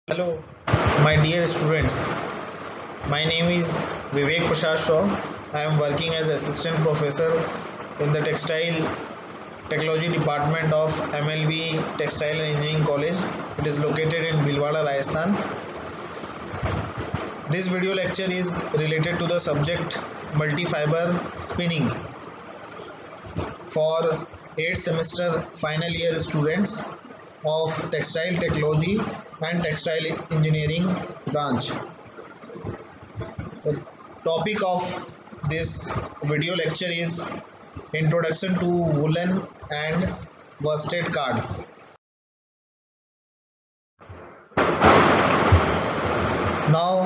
Hello, my dear students. My name is Vivek Prashad Shaw. I am working as assistant professor in the Textile Technology Department of MLV Textile and Engineering College. It is located in Bhilwara, Rajasthan. This video lecture is related to the subject multi-fiber spinning for 8th semester final year students of Textile Technology and Textile Engineering branch. The topic of this video lecture is Introduction to Woolen and Worsted Card. Now,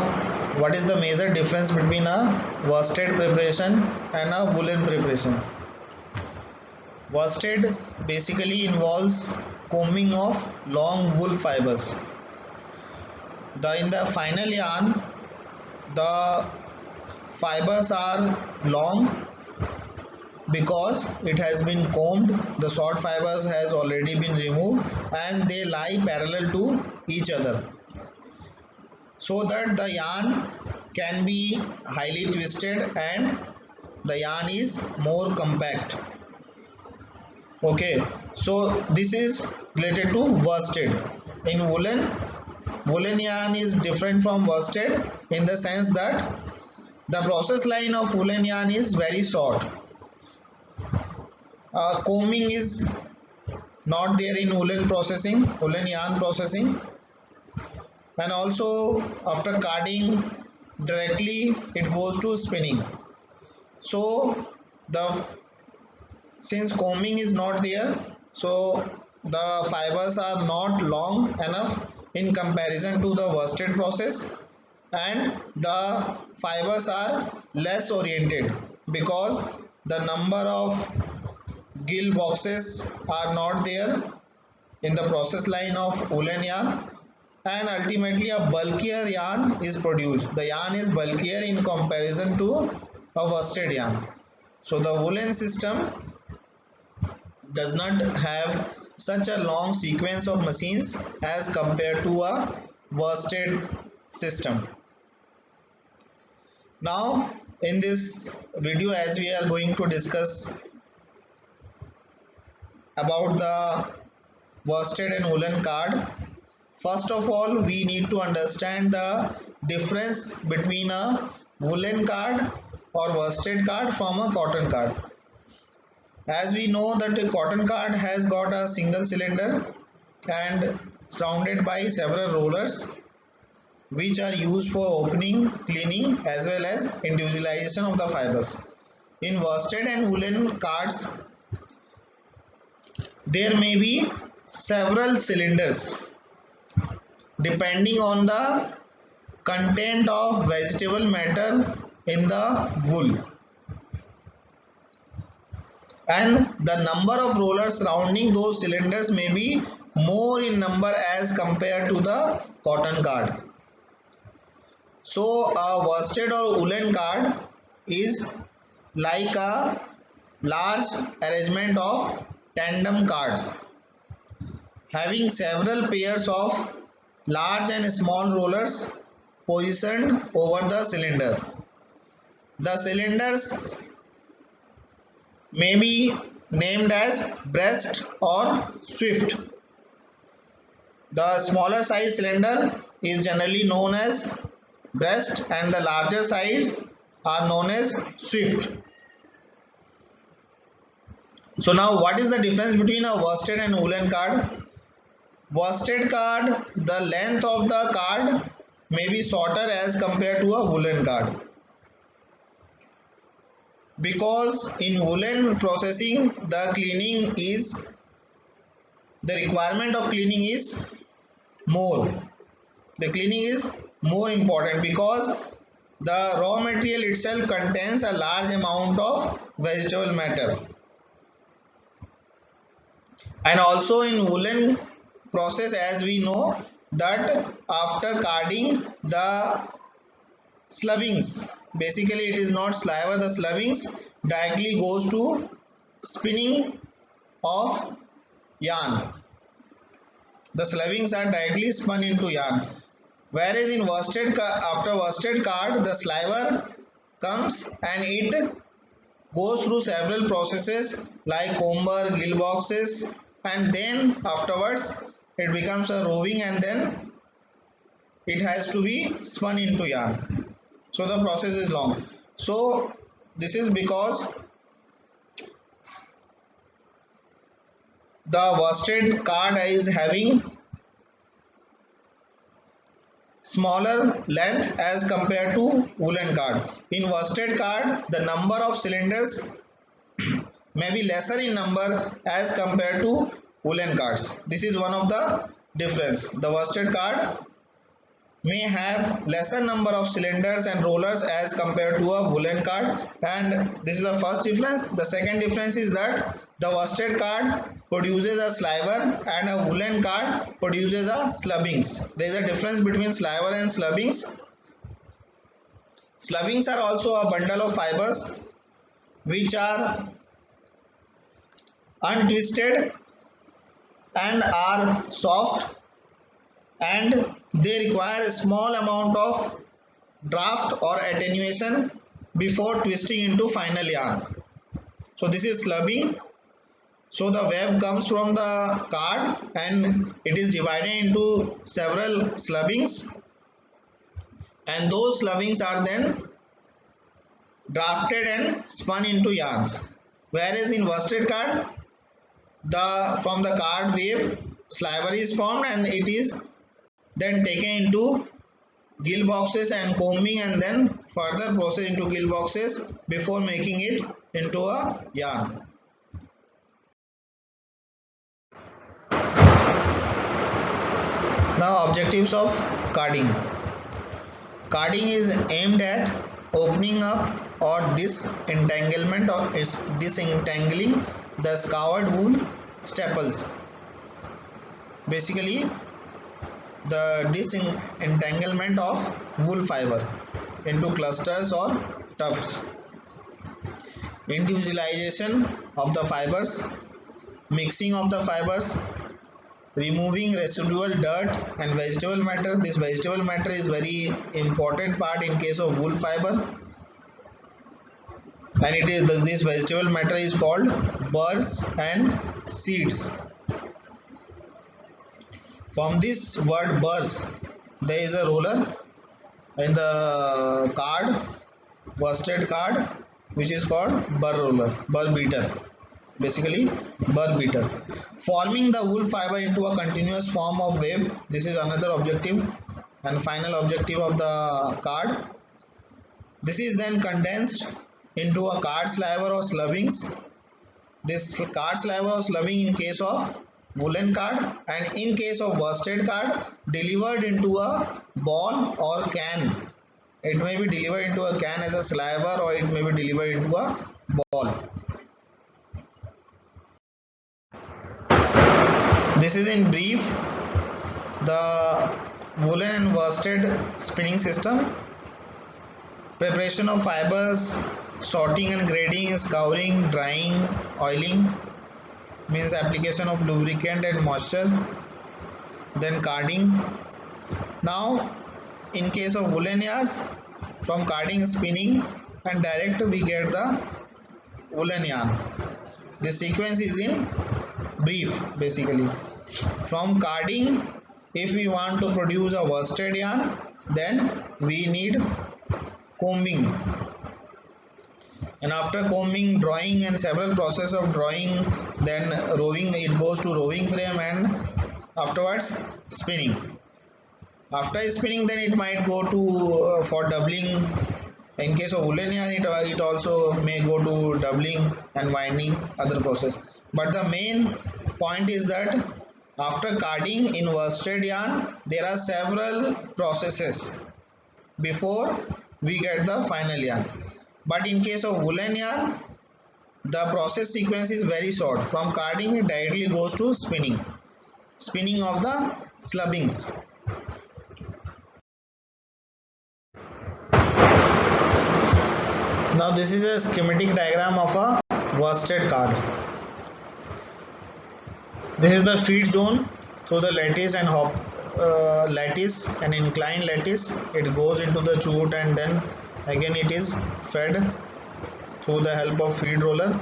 what is the major difference between a worsted preparation and a woolen preparation? Worsted basically involves combing of long wool fibers. In the final yarn, the fibers are long because it has been combed, the short fibers has already been removed and they lie parallel to each other, so that the yarn can be highly twisted and the yarn is more compact. Okay, so this is related to worsted. In woolen yarn is different from worsted in the sense that the process line of woolen yarn is very short. Combing is not there in woolen yarn processing, and also after carding directly it goes to spinning. So since combing is not there, so the fibers are not long enough in comparison to the worsted process, and the fibers are less oriented because the number of gill boxes are not there in the process line of woolen yarn, and ultimately a bulkier yarn is produced. The yarn is bulkier in comparison to a worsted yarn. So the woolen system does not have such a long sequence of machines as compared to a worsted system. Now in this video, as we are going to discuss about the worsted and woolen card, first of all we need to understand the difference between a woolen card or worsted card from a cotton card. As we know that a cotton card has got a single cylinder and surrounded by several rollers which are used for opening, cleaning as well as individualization of the fibers. In worsted and woolen cards, there may be several cylinders depending on the content of vegetable matter in the wool, and the number of rollers surrounding those cylinders may be more in number as compared to the cotton card. So a worsted or woolen card is like a large arrangement of tandem cards having several pairs of large and small rollers positioned over the cylinder. The cylinders may be named as breast or swift. The smaller size cylinder is generally known as breast and the larger size are known as swift. So now what is the difference between a worsted and woolen card? Worsted card, the length of the card may be shorter as compared to a woolen card, because in woolen processing the requirement of cleaning is more. The cleaning is more important because the raw material itself contains a large amount of vegetable matter, and also in woolen process, as we know that after carding the slubbings, basically it is not sliver, the slubbings directly goes to spinning of yarn. The slubbings are directly spun into yarn. Whereas in after worsted card, the sliver comes and it goes through several processes like comber, gill boxes, and then afterwards it becomes a roving, and then it has to be spun into yarn. So the process is long. So this is because the worsted card is having smaller length as compared to woolen card. In worsted card, the number of cylinders may be lesser in number as compared to woolen cards. This is one of the difference. The worsted card may have lesser number of cylinders and rollers as compared to a woolen card, and this is the first difference. The second difference is that the worsted card produces a sliver and a woolen card produces a slubbings. There is a difference between sliver and slubbings. Slubbings are also a bundle of fibers which are untwisted and are soft, and they require a small amount of draft or attenuation before twisting into final yarn. So this is slubbing. So the web comes from the card and it is divided into several slubbings, and those slubbings are then drafted and spun into yarns. Whereas in worsted card, from the card wave sliver is formed and it is then taken into gill boxes and combing, and then further processed into gill boxes before making it into a yarn. Now objectives of carding. Carding is aimed at opening up or disentanglement or disentangling the scoured wool staples. Basically, the disentanglement of wool fiber into clusters or tufts. Individualization of the fibers, mixing of the fibers, removing residual dirt and vegetable matter. This vegetable matter is very important part in case of wool fiber, and it is this vegetable matter is called burrs and seeds. From this word burrs, there is a roller in the card, worsted card, which is called burr roller, burr beater. Basically, burr beater. Forming the wool fiber into a continuous form of web. This is another objective and final objective of the card. This is then condensed into a card sliver or slubbings. This card sliver or slubbing in case of woolen card, and in case of worsted card, delivered into a ball or can. It may be delivered into a can as a sliver, or it may be delivered into a ball. This is in brief the woolen and worsted spinning system. Preparation of fibers, sorting and grading, scouring, drying, oiling, means application of lubricant and moisture, then carding. Now in case of woolen yarns, from carding, spinning and direct we get the woolen yarn. This sequence is in brief. Basically, from carding, if we want to produce a worsted yarn, then we need combing, and after combing, drawing and several process of drawing, then roving, it goes to roving frame, and afterwards spinning. After spinning, then it might go to for doubling. In case of woolen yarn, it also may go to doubling and winding, other process. But the main point is that after carding in worsted yarn, there are several processes before we get the final yarn. But in case of woolen yarn, the process sequence is very short. From carding, it directly goes to spinning of the slubbings. Now this is a schematic diagram of a worsted card. This is the feed zone through the lattice and lattice, an inclined lattice. It goes into the chute and then again it is fed through the help of feed roller.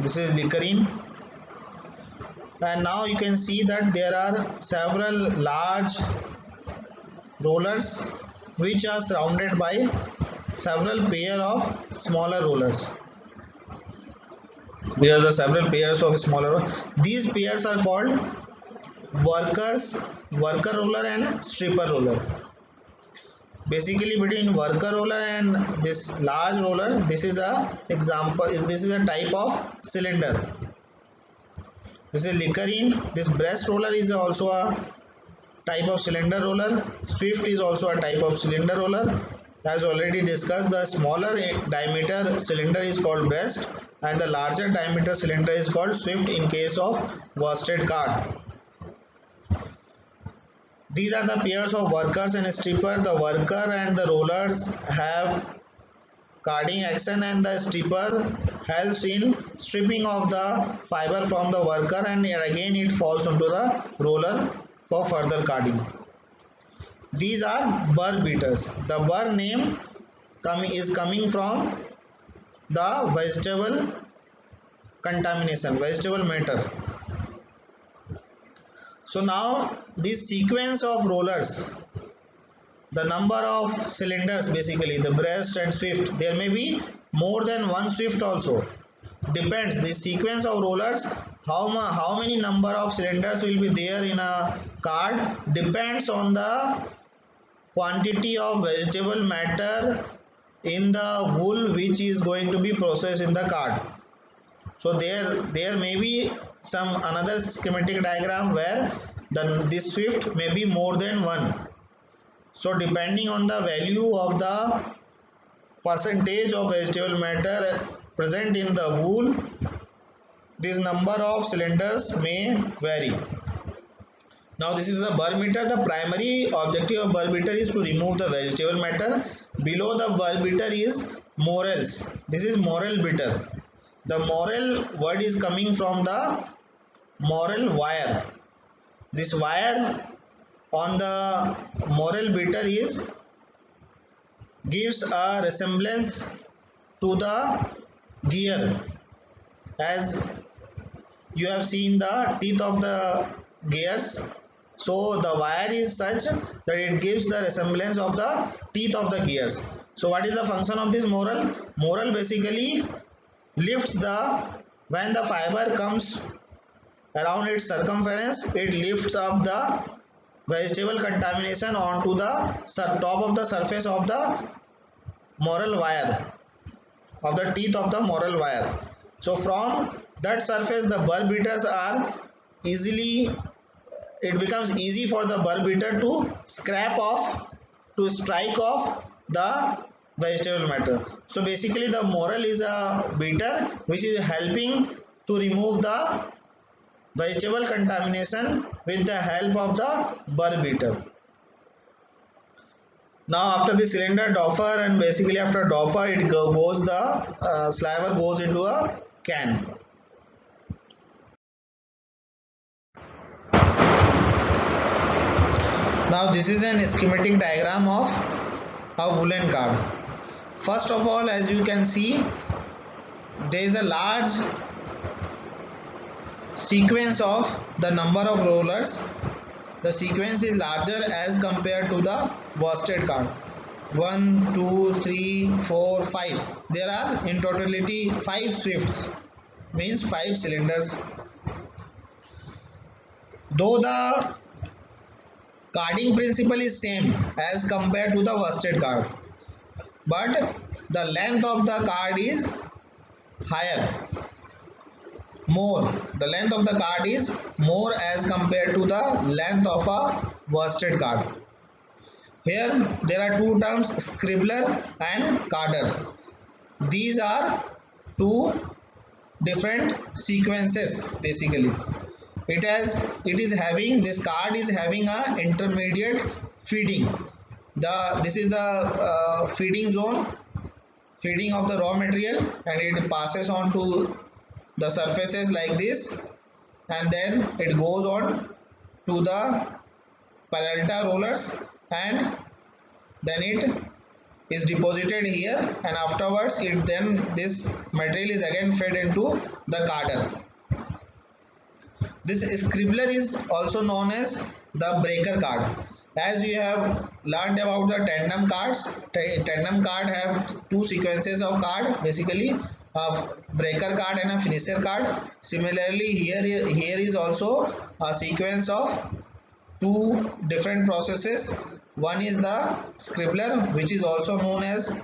This is Lickering. And now you can see that there are several large rollers which are surrounded by several pair of smaller rollers. There are the several pairs of smaller. These pairs are called worker roller and stripper roller. Basically, between worker roller and this large roller, this is a example. This is a type of cylinder. This is Lickering. This breast roller is also a type of cylinder roller. Swift is also a type of cylinder roller. As already discussed, the smaller diameter cylinder is called breast and the larger diameter cylinder is called Swift in case of worsted card. These are the pairs of workers and stripper. The worker and the rollers have carding action and the stripper helps in stripping of the fiber from the worker and again it falls onto the roller for further carding. These are burr beaters. The burr name is coming from the vegetable contamination, vegetable matter. So now this sequence of rollers, the number of cylinders, basically the breast and swift, there may be more than one swift also. Depends, the sequence of rollers, how many number of cylinders will be there in a card depends on the quantity of vegetable matter in the wool which is going to be processed in the card. So there may be some another schematic diagram where this swift may be more than one. So depending on the value of the percentage of vegetable matter present in the wool, this number of cylinders may vary. Now this is the burr beater. The primary objective of burr beater is to remove the vegetable matter. Below the burr beater is morels. This is morel beater. The morel word is coming from the morel wire. This wire on the morel beater gives a resemblance to the gear, as you have seen the teeth of the gears. So the wire is such that it gives the resemblance of the teeth of the gears. So what is the function of this morel? Morel basically lifts when the fiber comes around its circumference, it lifts up the vegetable contamination onto the top of the surface of the morel wire, of the teeth of the morel wire. So from that surface the burr beaters are it becomes easy for the burr beater to strike off the vegetable matter. So basically the morel is a beater which is helping to remove the vegetable contamination with the help of the burr beater. Now after the cylinder doffer, and basically after doffer it goes the sliver goes into a can. Now this is an schematic diagram of a woolen card. First of all, as you can see, there is a large sequence of the number of rollers. The sequence is larger as compared to the worsted card. 1, 2, 3, 4, 5. There are in totality 5 swifts, means 5 cylinders. Though the carding principle is same as compared to the worsted card, but the length of the card is higher. The length of the card is more as compared to the length of a worsted card. Here there are two terms, scribbler and carder. These are two different sequences. Basically this card is having a intermediate feeding. This is the feeding zone, feeding of the raw material, and it passes on to the surfaces like this, and then it goes on to the Peralta rollers, and then it is deposited here, and afterwards this material is again fed into the carder. This scribbler is also known as the breaker card. As you have learned about the tandem cards, tandem card have two sequences of card, basically a breaker card and a finisher card. Similarly, here is also a sequence of two different processes. One is the scribbler, which is also known as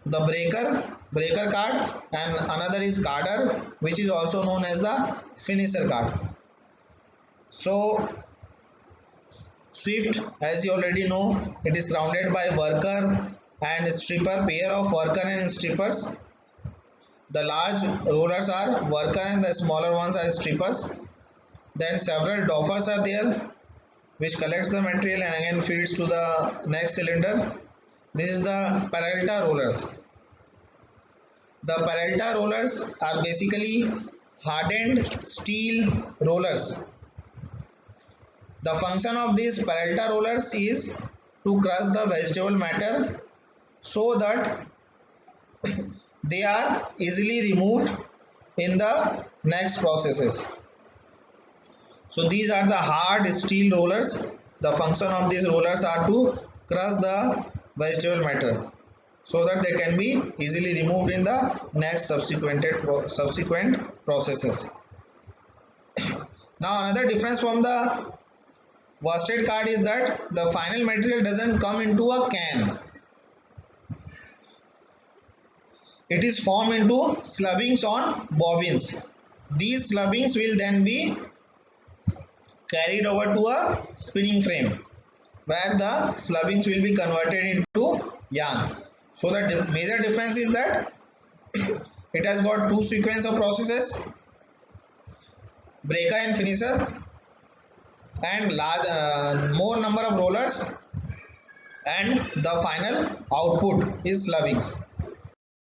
the breaker card, and another is carder, which is also known as the finisher card. So Swift, as you already know, it is surrounded by worker and stripper, pair of worker and strippers. The large rollers are worker and the smaller ones are strippers. Then several doffers are there, which collects the material and again feeds to the next cylinder. This is the Peralta rollers. The Peralta rollers are basically hardened steel rollers. The function of these Peralta rollers is to crush the vegetable matter so that they are easily removed in the next processes. So these are the hard steel rollers. The function of these rollers are to crush the vegetable matter so that they can be easily removed in the next subsequent processes. Now another difference from the worsted card is that the final material doesn't come into a can. It is formed into slubbings on bobbins. These slubbings will then be carried over to a spinning frame where the slubbings will be converted into yarn. So the major difference is that it has got two sequence of processes, breaker and finisher, and more number of rollers, and the final output is slubbings.